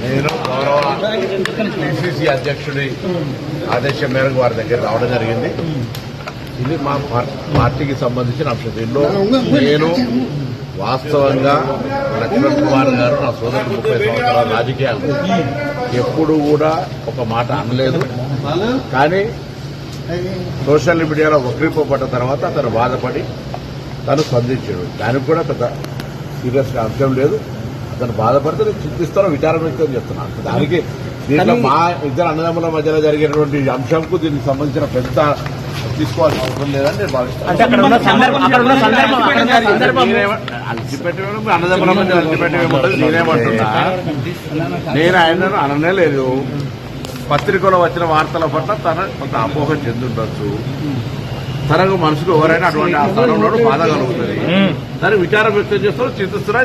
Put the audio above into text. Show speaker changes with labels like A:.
A: నేను గౌరవ పిసిసి అధ్యక్షుడి ఆదేశం మేరకు వారి దగ్గర రావడం జరిగింది. ఇది మా పార్టీకి సంబంధించిన అంశం. దీనిలో నేను వాస్తవంగా లక్ష్మణ్ కుమార్ గారు నా సోదరుడు 30 సంవత్సరాల రాజకీయాలు ఎప్పుడు కూడా ఒక మాట అనలేదు. కానీ సోషల్ మీడియాలో వక్రీపడ్డ తర్వాత అతను బాధపడి తను స్పందించాడు. దానికి కూడా పెద్ద సీరియస్గా అంశం లేదు. అతను బాధపడితే నేను చింతిస్తాను, విచారం వ్యక్తం చేస్తున్నాను. దానికి దీంట్లో మా ఇద్దరు అన్నదమ్ముల మధ్యలో జరిగినటువంటి అంశంకు దీనికి సంబంధించిన పెద్ద తీసుకోవాల్సిన అవసరం లేదని నేను భావిస్తాను. అన్నదమ్ముల మధ్య అల్టిపెట్టేమంటుంది నేనేమంటున్నా, నేను ఆయనను అననే లేదు. పత్రికలో వచ్చిన వార్తల పట్ల తన కొంత అపోహ చెందుండొచ్చు. తనకు మనసుకు ఎవరైనా అటువంటి ఆ స్థానంలో బాధ కలుగుతుంది. దానికి విచారం వ్యక్తం చేస్తూ చింతిస్తున్నా.